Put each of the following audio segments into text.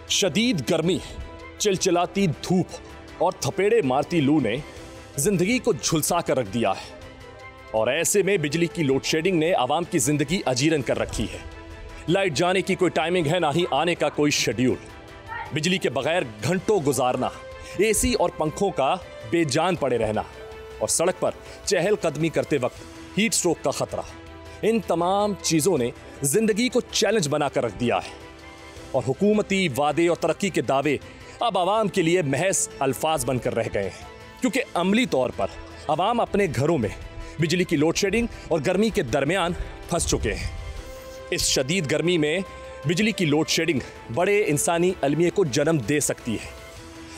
शदीद गर्मी, चिलचिलाती धूप और थपेड़े मारती लू ने जिंदगी को झुलसा कर रख दिया है। और ऐसे में बिजली की लोड शेडिंग ने आवाम की जिंदगी अजीरन कर रखी है। लाइट जाने की कोई टाइमिंग है, ना ही आने का कोई शेड्यूल। बिजली के बगैर घंटों गुजारना, एसी और पंखों का बेजान पड़े रहना और सड़क पर चहलकदमी करते वक्त हीट स्ट्रोक का खतरा, इन तमाम चीजों ने जिंदगी को चैलेंज बनाकर रख दिया है। और हुकूमती वादे और तरक्की के दावे अब आवाम के लिए महज अल्फाज बनकर रह गए हैं, क्योंकि अमली तौर पर आवाम अपने घरों में बिजली की लोड शेडिंग और गर्मी के दरमियान फंस चुके हैं। इस शदीद गर्मी में बिजली की लोड शेडिंग बड़े इंसानी अलमिये को जन्म दे सकती है।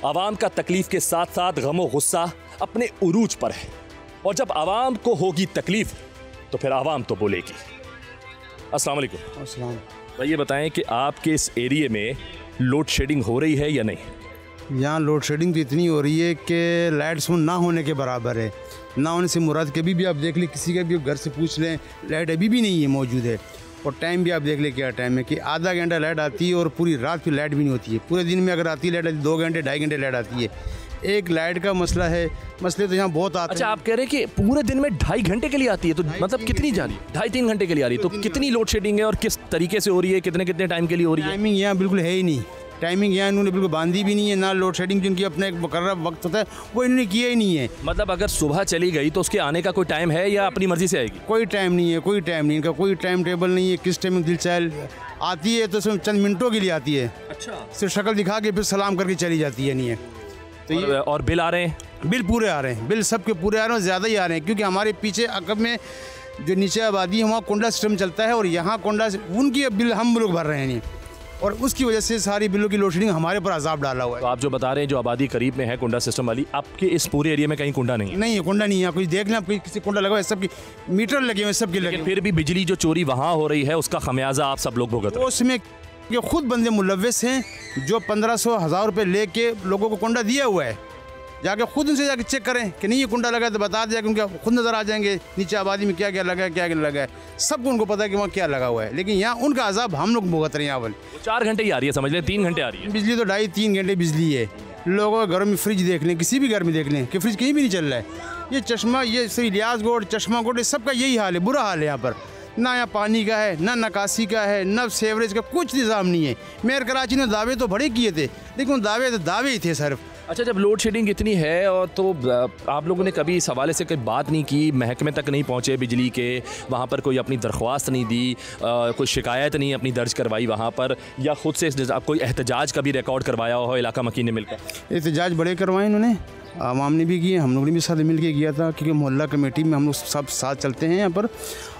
आवाम का तकलीफ के साथ साथ गम और गुस्सा अपने उरूज पर है, और जब आवाम को होगी तकलीफ तो फिर आवाम तो बोलेगी। अस्सलाम वालेकुम। अस्सलाम। भाई ये बताएं कि आपके इस एरिए में लोड शेडिंग हो रही है या नहीं? यहाँ लोड शेडिंग तो इतनी हो रही है कि लाइट्स ना होने के बराबर है। ना होने से मुराद कभी भी आप देख लें, किसी के भी घर से पूछ लें, लाइट अभी भी नहीं है, मौजूद है। और टाइम भी आप देख लें क्या टाइम है कि आधा घंटा लाइट आती है और पूरी रात फिर लाइट भी नहीं होती है। पूरे दिन में अगर आती है लाइट 2 घंटे 2.5 घंटे लाइट आती है। एक लाइट का मसला है, मसले तो यहाँ बहुत आते हैं। अच्छा, आप कह रहे हैं कि पूरे दिन में 2.5 घंटे के लिए आती है, तो मतलब कितनी जा रही है? 2.5-3 घंटे के लिए आ रही है, तो कितनी लोड शेडिंग है और किस तरीके से हो रही है, कितने कितने टाइम के लिए हो रही है? टाइमिंग यहाँ बिल्कुल है ही नहीं। टाइमिंग यहाँ इन्होंने बिल्कुल बांधी भी नहीं है। ना लोड शेडिंग जिनकी अपना एक मुकर्रर वक्त होता है वो इन्होंने किया ही नहीं है। मतलब अगर सुबह चली गई तो उसके आने का कोई टाइम है या अपनी मर्जी से आएगी? कोई टाइम नहीं है, कोई टाइम नहीं, इनका कोई टाइम टेबल नहीं है। किस टाइम दिल चाहे आती है तो सिर्फ चंद मिनटों के लिए आती है। अच्छा, सिर्फ शक्ल दिखा के फिर सलाम करके चली जाती है। नहीं है तो ये और बिल आ रहे हैं? बिल पूरे आ रहे हैं, बिल सबके पूरे आ रहे हैं, ज़्यादा ही आ रहे हैं। क्योंकि हमारे पीछे अकब में जो नीचे आबादी है वहाँ कोंडा सिस्टम चलता है और यहाँ कोंडा उनकी बिल हम लोग भर रहे हैं। नहीं, और उसकी वजह से सारी बिलों की लोड शेडिंग हमारे पर अजाब डाला हुआ है। तो आप जो बता रहे हैं जो आबादी करीब में है कुंडा सिस्टम वाली, आपके इस पूरे एरिया में कहीं कुंडा नहीं है? नहीं है, कुंडा नहीं है। कुछ देख लें, आप किसी कुंडा लगा हुआ है, सबकी मीटर लगे हुए, सबके लगे। फिर भी बिजली जो चोरी वहाँ हो रही है उसका खमियाजा आप सब लोग भुगत रहे हैं। उसमें ये खुद बंदे मुलव्वस हैं जो 1500-1000 रुपये लेके लोगों को कुंडा दिया हुआ है। जाके खुद उनसे जाके चेक करें कि नहीं ये कुंडा लगा है तो बता दिया, क्योंकि खुद नज़र आ जाएंगे नीचे आबादी में क्या क्या लगा है, क्या क्या लगा है। सबको उनको पता है कि वहाँ क्या लगा हुआ है। लेकिन यहाँ उनका अजाब हम लोग भुगत रहे हैं। यहाँ वाले 4 घंटे ही आ रही है, समझ लें 3 घंटे आ रही है बिजली, तो 2.5-3 घंटे बिजली है। लोगों के घरों में फ्रिज देख लें, किसी भी घर में देख लें कि फ्रिज कहीं भी नहीं चल रहा है। ये चश्मा, ये इलियास गोड, चश्मा गोड, सबका यही हाल है, बुरा हाल है। यहाँ पर ना यहाँ पानी का है, ना निकासी का है, ना सेवरेज का, कुछ निज़ाम नहीं है। मेयर कराची ने दावे तो बड़े किए थे, लेकिन दावे तो दावे ही थे सिर्फ। अच्छा, जब लोड शेडिंग इतनी है और तो आप लोगों ने कभी इस हवाले से कोई बात नहीं की, महकमे तक नहीं पहुँचे बिजली के, वहाँ पर कोई अपनी दरख्वास्त नहीं दी, कोई शिकायत नहीं अपनी दर्ज करवाई वहाँ पर, या खुद से कोई एहतजाज का भी रिकॉर्ड करवाया हो इलाका मकीन ने मिलकर? एहतजाज बड़े करवाए इन्होंने, आवाम ने भी किए, हम लोगों ने भी साथ मिल के किया था। क्योंकि मोहल्ला कमेटी में हम लोग सब साथ चलते हैं यहाँ पर,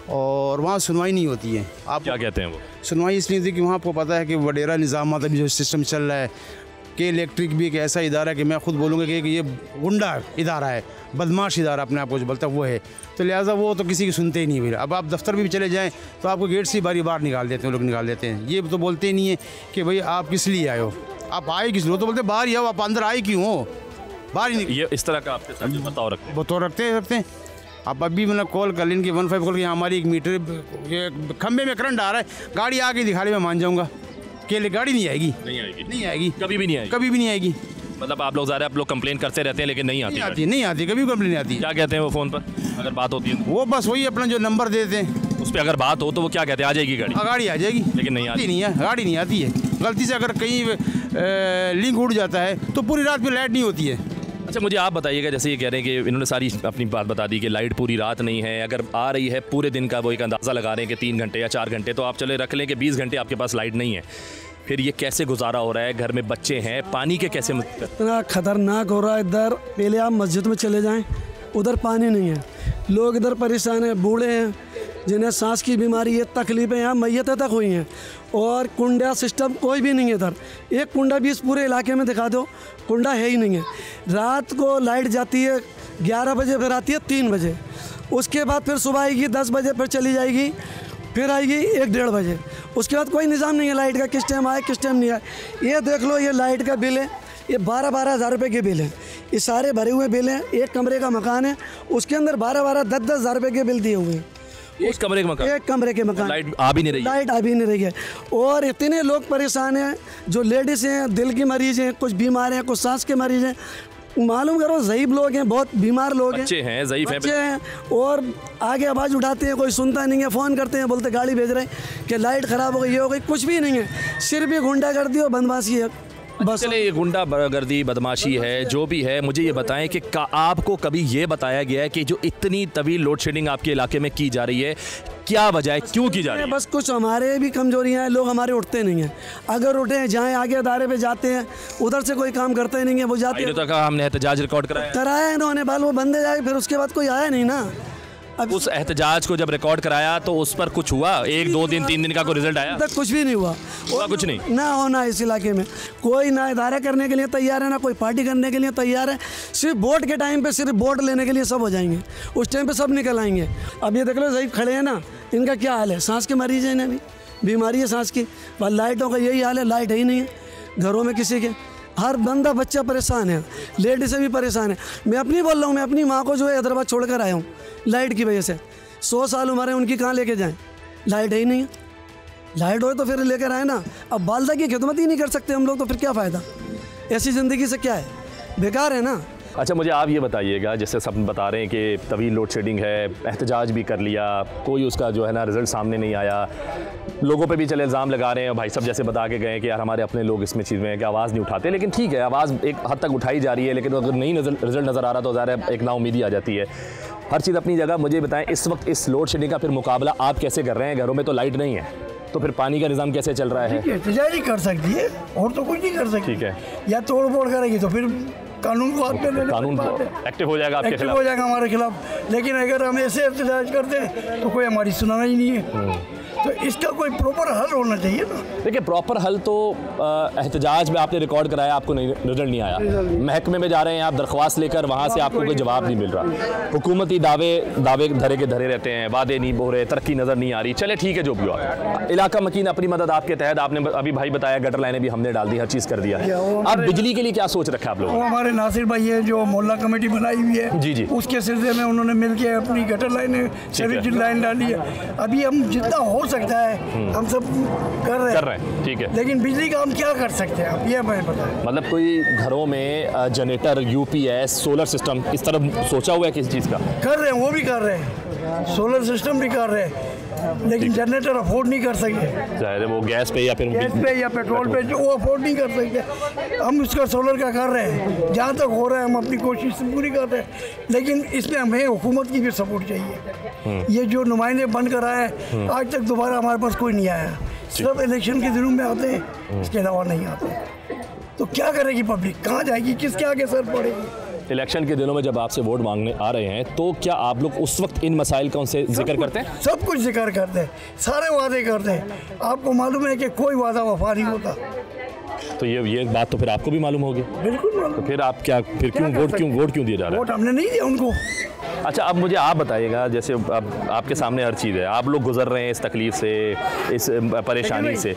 और वहाँ सुनवाई नहीं होती है। आप क्या कहते हैं वो? सुनवाई इसलिए थी कि वहाँ आपको पता है कि वडेरा निज़ाम अभी जो सिस्टम चल रहा है कि इलेक्ट्रिक भी एक ऐसा इदारा है कि मैं खुद बोलूँगा कि ये गुंडा इदारा है, बदमाश इदारा अपने आप को जो बोलता है वो है। तो लिहाजा वो तो किसी की सुनते ही नहीं। फिर अब आप दफ्तर भी चले जाएँ तो आपको गेट से बारी बार निकाल देते हैं, लोग निकाल देते हैं। ये तो बोलते ही नहीं है कि भाई आप किस लिए आए हो, आप आए किस लिए, तो बोलते बाहर ही आओ, आप अंदर आए क्यों हो, बाहर ही। ये इस तरह का आपके साथ बताओ रखते वो तो रखते हैं। आप अभी मतलब कॉल कर लें कि 15 कॉल, हमारी एक मीटर खंबे में करंट आ रहा है, गाड़ी आके दिखा ले, मैं मान जाऊँगा कि गाड़ी नहीं आएगी, नहीं आएगी, कभी भी नहीं आएगी, कभी भी नहीं आएगी। मतलब आप लोग ज़्यादा आप लोग कंप्लेन करते रहते हैं लेकिन नहीं आती, नहीं आती, कभी कंप्लेन नहीं आती। क्या कहते हैं वो फ़ोन पर अगर बात होती है? वो बस वही अपना जो नंबर देते हैं उस पर अगर बात हो तो वो क्या कहते हैं, आ जाएगी गाड़ी? गाड़ी आ जाएगी, लेकिन नहीं आती, नहीं है, गाड़ी नहीं आती है। गलती से अगर कहीं लिंक उड़ जाता है तो पूरी रात में लाइट नहीं होती है। अच्छा, मुझे आप बताइएगा, जैसे ये कह रहे हैं कि इन्होंने सारी अपनी बात बता दी कि लाइट पूरी रात नहीं है, अगर आ रही है पूरे दिन का वो एक अंदाज़ा लगा रहे हैं कि 3 घंटे या 4 घंटे, तो आप चले रख लें कि 20 घंटे आपके पास लाइट नहीं है, फिर ये कैसे गुजारा हो रहा है? घर में बच्चे हैं, पानी के कैसे? इतना खतरनाक हो रहा है इधर। पहले आप मस्जिद में चले जाएं, उधर पानी नहीं है, लोग इधर परेशान हैं, बूढ़े हैं जिन्हें सांस की बीमारी है, तकलीफ़ें, यहाँ मैयतें तक हुई हैं, और कुंडा सिस्टम कोई भी नहीं है इधर। एक कुंडा भी इस पूरे इलाके में दिखा दो, कुंडा है ही नहीं है। रात को लाइट जाती है 11 बजे, फिर आती है 3 बजे, उसके बाद फिर सुबह आएगी 10 बजे, फिर चली जाएगी, फिर आएगी 1-1:30 बजे। उसके बाद कोई निज़ाम नहीं है लाइट का, किस टाइम आए किस टाइम नहीं आए। ये देख लो, ये लाइट का बिल है, ये 12-12 हज़ार रुपये के बिल हैं, ये सारे भरे हुए बिल हैं। एक कमरे का मकान है, उसके अंदर 12-12, 10-10 हज़ार रुपये के बिल दिए हुए हैं। एक कमरे का मकान, एक कमरे के मकान, लाइट आ भी नहीं रही, लाइट आ भी नहीं रही है। और इतने लोग परेशान हैं, जो लेडीज़ हैं, दिल की मरीज हैं, कुछ बीमार हैं, कुछ सांस के मरीज हैं, मालूम करो ज़ईफ लोग हैं, बहुत बीमार लोग हैं, बच्चे हैं, ज़ईफ बच्चे हैं, और आगे आवाज़ उठाते हैं, कोई सुनता नहीं है, फ़ोन करते हैं, बोलते गाड़ी भेज रहे हैं कि लाइट ख़राब हो गई, ये हो गई, कुछ भी नहीं है, सिर्फ ये गुंडागर्दी और बदमाशी है बस। चले, ये गुंडागर्दी बदमाशी है जो भी है, मुझे ये बताएं कि आपको कभी ये बताया गया है कि जो इतनी तवील लोड शेडिंग आपके इलाके में की जा रही है, क्या वजह है, क्यों की जा रही है? बस कुछ हमारे भी कमजोरियां हैं, लोग हमारे उठते नहीं हैं, अगर उठे जाएं आगे अदारे पे जाते हैं, उधर से कोई काम करते नहीं है, वो जाते हैं। तो कहा हमने एहतजाज रिकॉर्ड कराया है इन्होंने, बाल वो बंदे जाए, फिर उसके बाद कोई आया नहीं ना। अब उस एहतजाज को जब रिकॉर्ड कराया तो उस पर कुछ हुआ? 1 2 दिन 3 दिन का कोई रिजल्ट आया? तक कुछ भी नहीं हुआ, कुछ नहीं ना होना। इस इलाके में कोई ना इदारा करने के लिए तैयार है, ना कोई पार्टी करने के लिए तैयार है। सिर्फ वोट के टाइम पे सिर्फ वोट लेने के लिए सब हो जाएंगे, उस टाइम पे सब निकल आएंगे। अब ये देख लो ज़ईफ खड़े हैं ना, इनका क्या हाल है, सांस के मरीज हैं, इन्हें भी बीमारी है सांस की, बस लाइटों का यही हाल है, लाइट है ही नहीं है घरों में किसी के, हर बंदा बच्चा परेशान है, लेडीज़ भी परेशान है। मैं अपनी बोल रहा हूँ, मैं अपनी माँ को जो है हैदराबाद छोड़ कर आया हूँ लाइट की वजह से, 100 साल उम्र है उनकी, कहाँ लेके जाएं, लाइट है ही नहीं है। लाइट हो तो फिर लेकर आए ना, अब बालदा की खिदमत ही नहीं कर सकते हम लोग तो फिर क्या फ़ायदा, ऐसी ज़िंदगी से क्या है, बेकार है ना। अच्छा, मुझे आप ये बताइएगा, जैसे सब बता रहे हैं कि तवील लोड शेडिंग है, एहतजाज भी कर लिया, कोई उसका जो है ना रिज़ल्ट सामने नहीं आया, लोगों पे भी चले इल्ज़ाम लगा रहे हैं, भाई सब जैसे बता के गए कि यार हमारे अपने लोग इसमें चीज़ में कि आवाज़ नहीं उठाते, लेकिन ठीक है आवाज़ एक हद तक उठाई जा रही है, लेकिन अगर नहीं रिज़ल्ट नज़र आ रहा तो ज़ाहिर है एक नाउमीदी आ जाती है। हर चीज़ अपनी जगह। मुझे बताएं इस वक्त इस लोड शेडिंग का फिर मुकाबला आप कैसे कर रहे हैं? घरों में तो लाइट नहीं है, तो फिर पानी का निज़ाम कैसे चल रहा है? एहतजाज ही कर सकती है और तो कुछ नहीं कर सकती। ठीक है, या तोड़ फोड़ करेगी तो फिर कानून को हाथ में लेने, कानून एक्टिव हो जाएगा आपके खिलाफ, हो जाएगा हमारे खिलाफ। लेकिन अगर हम ऐसे एहतजाज करते हैं तो कोई हमारी सुनाना ही नहीं है। तो इसका कोई प्रॉपर हल होना चाहिए ना। देखिए प्रॉपर हल तो एहतजाज में आपने रिकॉर्ड कराया, आपको नहीं रिजल्ट नहीं आया, महकमे में जा रहे हैं आप दरख्वास्त लेकर, वहाँ से आपको कोई जवाब नहीं मिल रहा, हुकूमती दावे धरे के धरे रहते हैं, वादे नहीं हो रहे, तरक्की नज़र नहीं आ रही। चले ठीक है, जो भी हुआ, इलाका मकीन अपनी मदद आपके तहत, आपने अभी भाई बताया गटर लाइनें भी हमने डाल दी, हर चीज़ कर दिया। अब बिजली के लिए क्या सोच रखा है आप लोगों ने? हमारे नासिर भाई है जो मोहल्ला कमेटी बनाई हुई है, जी जी, उसके सिलसिले में उन्होंने मिलकर अपनी गटर लाइनें सीवरेज लाइन डाली है। अभी हम जितना हो सकता है हम सब कर रहे हैं, ठीक है। लेकिन बिजली का हम क्या कर सकते हैं आप ये हमें बताएं। मतलब कोई घरों में जनरेटर, यूपीएस, सोलर सिस्टम इस तरफ सोचा हुआ है किसी चीज़ का? कर रहे हैं, वो भी कर रहे हैं, सोलर सिस्टम भी कर रहे हैं, लेकिन जनरेटर अफोर्ड नहीं कर सकते। चाहे वो गैस पे या फिर पेट्रोल पे जो वो अफोर्ड नहीं कर सकते। हम उसका सोलर का कर रहे हैं, जहाँ तक हो रहा है हम अपनी कोशिश पूरी कर रहे हैं, लेकिन इसमें हमें हुकूमत की भी सपोर्ट चाहिए। ये जो नुमाइंदे बन कर आए हैं, आज तक दोबारा हमारे पास कोई नहीं आया, सिर्फ इलेक्शन के दिनों में आते हैं, इसके अलावा नहीं आते। तो क्या करेगी पब्लिक, कहाँ जाएगी, किसके आगे सर पड़ेगी? इलेक्शन के दिनों में जब आपसे वोट मांगने आ रहे हैं तो क्या आप लोग उस वक्त इन मसाइल का उनसे जिक्र करते हैं? सब कुछ जिक्र करते हैं, सारे वादे करते हैं। आपको मालूम है कि कोई वादा वफा नहीं होता। तो ये बात तो फिर आपको भी मालूम होगी। बिल्कुल। तो फिर आप वोट क्यों दिया जा रहा है? वोट हमने नहीं दिया उनको। अच्छा, अब मुझे आप बताइएगा, जैसे अब आपके सामने हर चीज़ है, आप लोग गुजर रहे हैं इस तकलीफ से, इस परेशानी से,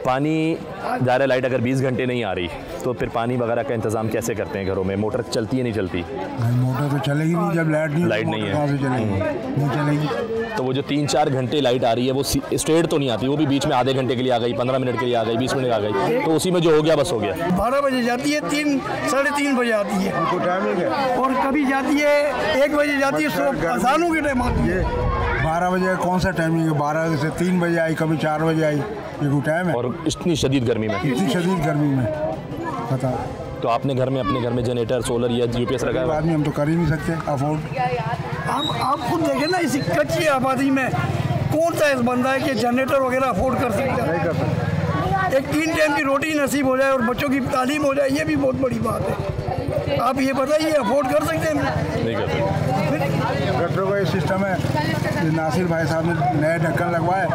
पानी ज़ाहिर लाइट अगर 20 घंटे नहीं आ रही तो फिर पानी वगैरह का इंतज़ाम कैसे करते हैं घरों में? मोटर चलती है नहीं चलती? मोटर तो चलेगी नहीं जब लाइट नहीं है, नहीं चलेगी। तो वो जो 3-4 घंटे लाइट आ रही है वो स्ट्रेट तो नहीं आती, वो भी बीच में आधे घंटे के लिए आ गई, 15 मिनट के लिए आ गई, 20 मिनट आ गई, तो उसी में जो हो गया बस हो गया। 12 बजे जाती है, 3-3:30 बजे आती है, और कभी जाती है 1 बजे जाती है, अजानों के टाइम आती है। 12 बजे कौन सा टाइमिंग है? 12 से 3 बजे आई, कभी 4 बजे आई, ये कोई टाइम है? और इतनी शदीद गर्मी में, इतनी शदीद गर्मी में पता। तो आपने अपने घर में जनरेटर, सोलर या यूपीएस रखा है? आदमी हम तो कर ही नहीं सकते अफोर्ड। आप खुद देखें ना, इसी कच्ची आबादी में कौन सा ऐसा बंदा है कि जनरेटर वगैरह अफोर्ड कर सकता है? नहीं कर सकता। एक 3 टाइम की रोटी नसीब हो जाए और बच्चों की तालीम हो जाए, ये भी बहुत बड़ी बात है। आप ये बताइए, अफोर्ड कर सकते हैं? नहीं कर सकते। गटरों का ये सिस्टम है, नासिर भाई साहब ने नए ढक्कन लगवाए,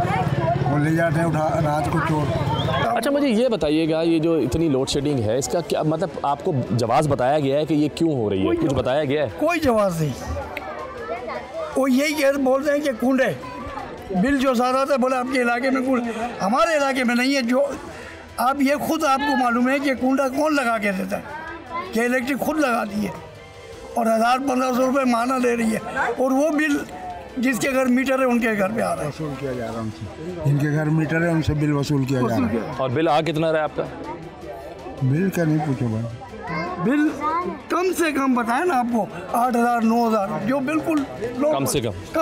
वो ले जाते हैं उठा रात को चोर। अच्छा, मुझे ये बताइएगा, ये जो इतनी लोड शेडिंग है, इसका क्या मतलब, आपको जवाब बताया गया है कि ये क्यों हो रही है? कुछ बताया गया है? कोई जवाब नहीं। वो यही बोलते हैं कि कुंड है, बिल जो ज़्यादा था बोला आपके इलाके में कुंड, हमारे इलाके में नहीं है। जो आप ये खुद आपको मालूम है कि कुंडा कौन लगा के देता है, कि इलेक्ट्रिक खुद लगाती है और 1000-1500 रुपये माना ले रही है, और वो बिल जिसके घर मीटर है उनके घर पे आ रहा है, वसूल किया जा रहा है उनसे, जिनके घर मीटर है उनसे बिल वसूल किया जा रहा है। और बिल आ कितना रहा है आपका? बिल का नहीं पूछो भाई, बिल कम से कम बताए ना आपको 8,000 9,000, जो बिल्कुल कम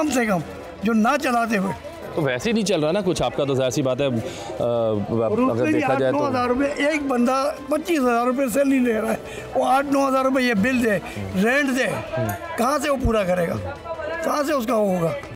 से कम जो ना चलाते हुए। तो वैसे ही नहीं चल रहा ना कुछ आपका, तो ऐसी बात है अगर देखा जाए तो 8-9,000 रुपये एक बंदा 25,000 रुपये सैलरी ले रहा है, वो 8-9,000 रुपये ये बिल दे, रेंट दे, कहाँ से वो पूरा करेगा, कहाँ से उसका होगा?